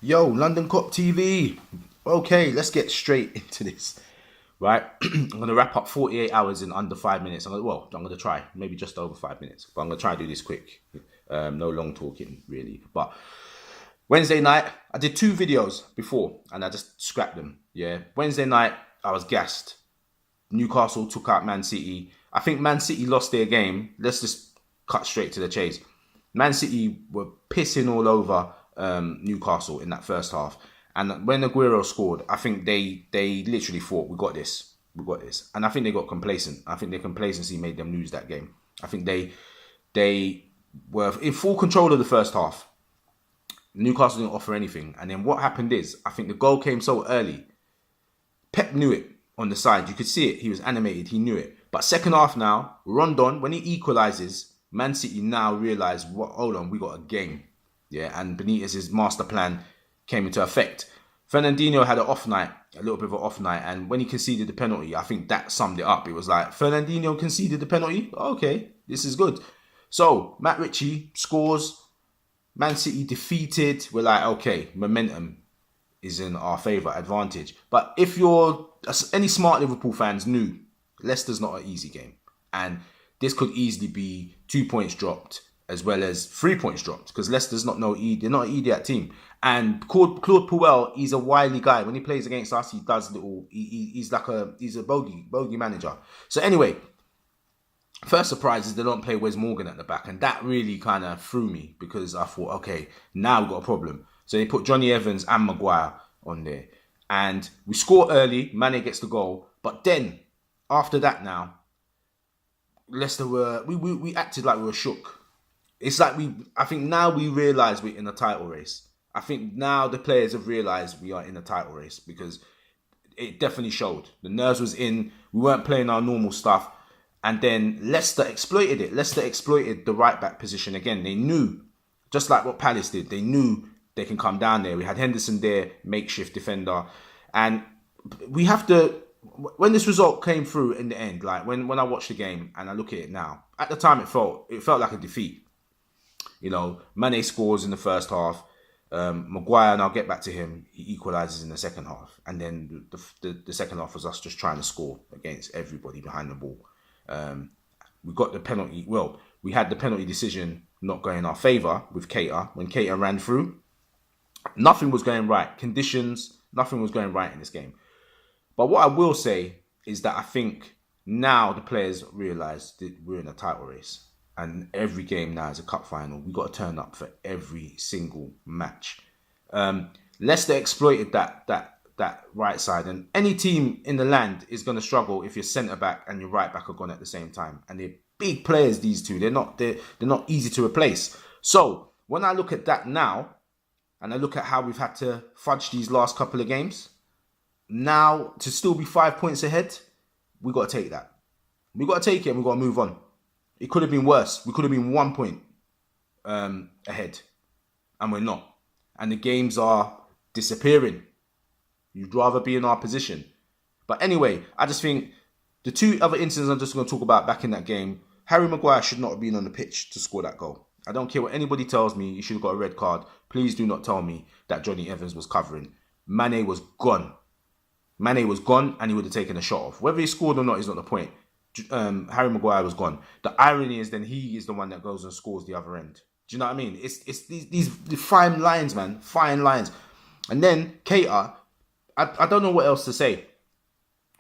Yo, London Cop TV. Okay, let's get straight into this. Right, I'm gonna wrap up 48 hours in under 5 minutes. I'm gonna try, maybe just over 5 minutes, but I'm gonna try to do this quick. No long talking, really. But Wednesday night, I did 2 videos before, and I just scrapped them. Yeah, Wednesday night, I was gassed. Newcastle took out Man City. I think Man City lost their game. Let's just cut straight to the chase. Man City were pissing all over Newcastle in that first half. And when Aguero scored, I think they literally thought, we got this. And I think they got complacent. I think their complacency made them lose that game. I think they were in full control of the first half. Newcastle didn't offer anything. And then what happened is, I think the goal came so early. Pep knew it on the side. You could see it. He was animated. He knew it. But second half now, Rondon, when he equalises, Man City now realise, hold on, we got a game. Yeah, and Benitez's master plan came into effect. Fernandinho had an off night, a little bit of an off night, and when he conceded the penalty, I think that summed it up. It was like, Fernandinho conceded the penalty? Okay, this is good. So, Matt Ritchie scores, Man City defeated. We're like, okay, momentum is in our favour, advantage. But if any smart Liverpool fans knew, Leicester's not an easy game. And this could easily be 2 points dropped as well as 3 points dropped, because Leicester's they're not an idiot team. And Claude Puel, he's a wily guy. When he plays against us, he does he's a bogey manager. So anyway, first surprise is they don't play Wes Morgan at the back, and that really kind of threw me, because I thought, okay, now we've got a problem. So they put Johnny Evans and Maguire on there, and we score early. Mane gets the goal, but then after that, now Leicester we acted like we were shook. It's like I think now we realise we're in a title race. I think now the players have realised we are in a title race, because it definitely showed. The nerves was in. We weren't playing our normal stuff. And then Leicester exploited it. Leicester exploited the right back position again. They knew, just like what Palace did, they knew they can come down there. We had Henderson there, makeshift defender. And we have to, when this result came through in the end, like when I watched the game and I look at it now, at the time it felt like a defeat. You know, Mane scores in the first half. Maguire, and I'll get back to him, he equalises in the second half. And then the second half was us just trying to score against everybody behind the ball. We got the penalty. Well, we had the penalty decision not going in our favour with Keita. When Keita ran through, nothing was going right. Conditions, nothing was going right in this game. But what I will say is that I think now the players realise that we're in a title race. And every game now is a cup final. We've got to turn up for every single match. Leicester exploited that right side. And any team in the land is going to struggle if your centre-back and your right-back are gone at the same time. And they're big players, these two. They're not easy to replace. So, when I look at that now, and I look at how we've had to fudge these last couple of games, now, to still be 5 points ahead, we got to take that. We got to take it and we got to move on. It could have been worse. We could have been 1 point ahead. And we're not. And the games are disappearing. You'd rather be in our position. But anyway, I just think the two other incidents I'm just going to talk about back in that game, Harry Maguire should not have been on the pitch to score that goal. I don't care what anybody tells me, he should have got a red card. Please do not tell me that Johnny Evans was covering. Mane was gone. Mane was gone and he would have taken a shot off. Whether he scored or not is not the point. Harry Maguire was gone. The irony is then he is the one that goes and scores the other end. Do you know what I mean? It's these fine lines, man. Fine lines. And then Keita, I don't know what else to say.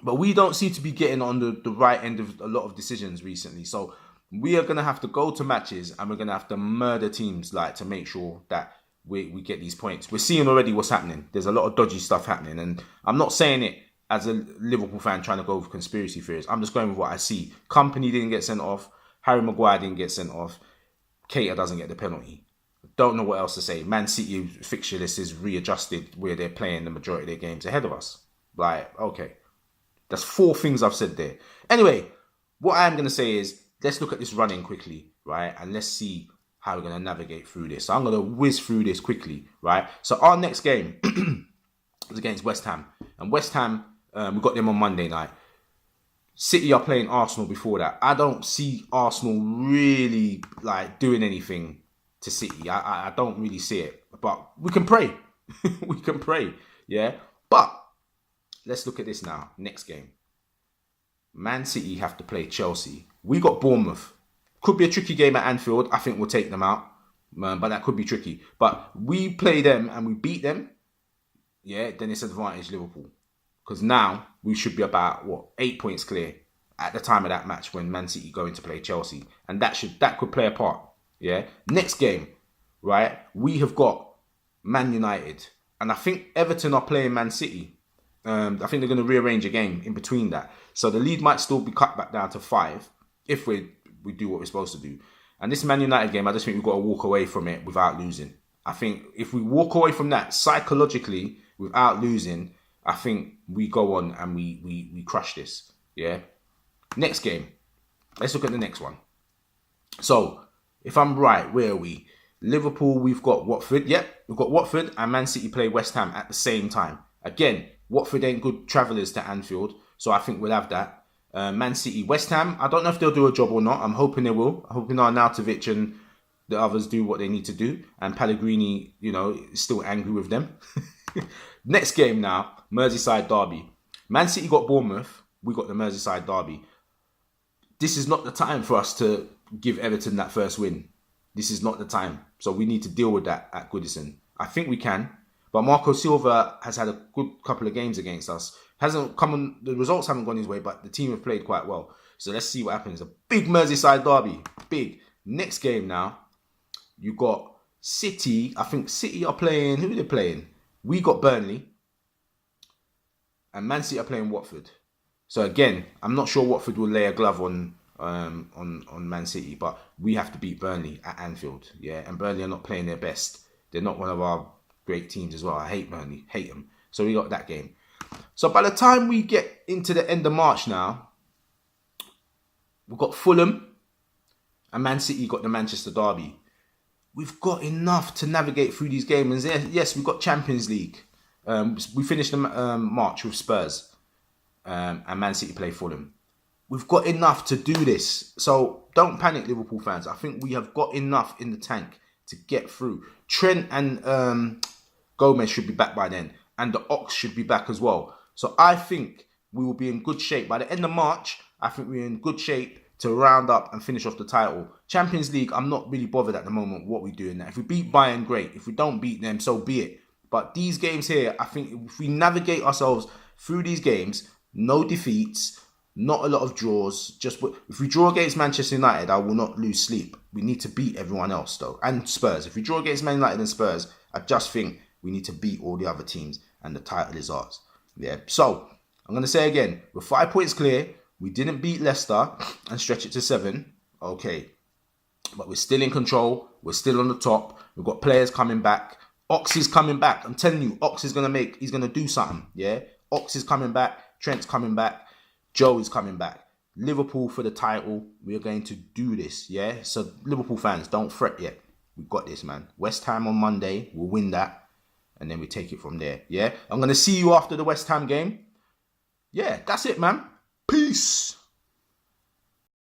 But we don't seem to be getting on the right end of a lot of decisions recently. So we are going to have to go to matches and we're going to have to murder teams like to make sure that we get these points. We're seeing already what's happening. There's a lot of dodgy stuff happening. And I'm not saying it as a Liverpool fan trying to go with conspiracy theories. I'm just going with what I see. Company didn't get sent off. Harry Maguire didn't get sent off. Keita doesn't get the penalty. Don't know what else to say. Man City fixture list is readjusted where they're playing the majority of their games ahead of us. Like, okay. That's 4 things I've said there. Anyway, what I'm going to say is, let's look at this running quickly, right? And let's see how we're going to navigate through this. So I'm going to whiz through this quickly, right? So our next game is against West Ham. And West Ham, we got them on Monday night. City are playing Arsenal before that. I don't see Arsenal really like doing anything to City. I don't really see it. But we can pray. We can pray, yeah? But let's look at this now. Next game. Man City have to play Chelsea. We got Bournemouth. Could be a tricky game at Anfield. I think we'll take them out. But that could be tricky. But we play them and we beat them, yeah, then it's advantage Liverpool. Because now we should be about, 8 points clear at the time of that match when Man City go in to play Chelsea. And that could play a part, yeah? Next game, right, we have got Man United. And I think Everton are playing Man City. I think they're going to rearrange a game in between that. So the lead might still be cut back down to 5 if we do what we're supposed to do. And this Man United game, I just think we've got to walk away from it without losing. I think if we walk away from that psychologically without losing, I think we go on and we crush this. Yeah. Next game. Let's look at the next one. So, if I'm right, where are we? Liverpool, we've got Watford. Yep, we've got Watford and Man City play West Ham at the same time. Again, Watford ain't good travellers to Anfield, so I think we'll have that. Man City, West Ham, I don't know if they'll do a job or not. I'm hoping they will. I'm hoping Arnautovic and the others do what they need to do. And Pellegrini, is still angry with them. Next game now, Merseyside derby. Man City got Bournemouth. We got the Merseyside derby. This is not the time for us to give Everton that first win. This is not the time. So we need to deal with that at Goodison. I think we can. But Marco Silva has had a good couple of games against us. The results haven't gone his way, but the team have played quite well. So let's see what happens. A big Merseyside derby. Big. Next game now, you got City. I think City are playing. Who are they playing? We got Burnley. And Man City are playing Watford. So again, I'm not sure Watford will lay a glove on Man City, but we have to beat Burnley at Anfield. Yeah, and Burnley are not playing their best. They're not one of our great teams as well. I hate Burnley. Hate them. So we got that game. So by the time we get into the end of March now, we've got Fulham and Man City got the Manchester derby. We've got enough to navigate through these games. And yes, we've got Champions League. We finished the March with Spurs and Man City play Fulham. We've got enough to do this. So don't panic, Liverpool fans. I think we have got enough in the tank to get through. Trent and Gomez should be back by then. And the Ox should be back as well. So I think we will be in good shape. By the end of March, I think we're in good shape to round up and finish off the title. Champions League, I'm not really bothered at the moment what we do in that. If we beat Bayern, great. If we don't beat them, so be it. But these games here, I think if we navigate ourselves through these games, no defeats, not a lot of draws. Just if we draw against Manchester United, I will not lose sleep. We need to beat everyone else though. And Spurs. If we draw against Man United and Spurs, I just think we need to beat all the other teams and the title is ours. Yeah. So I'm going to say again, we're 5 points clear. We didn't beat Leicester and stretch it to 7. Okay. But we're still in control. We're still on the top. We've got players coming back. Ox is coming back. I'm telling you, Ox is going to he's going to do something. Yeah. Ox is coming back. Trent's coming back. Joe is coming back. Liverpool for the title. We are going to do this. Yeah. So Liverpool fans, don't fret yet. We got this, man. West Ham on Monday. We'll win that. And then we take it from there. Yeah. I'm going to see you after the West Ham game. Yeah. That's it, man. Peace.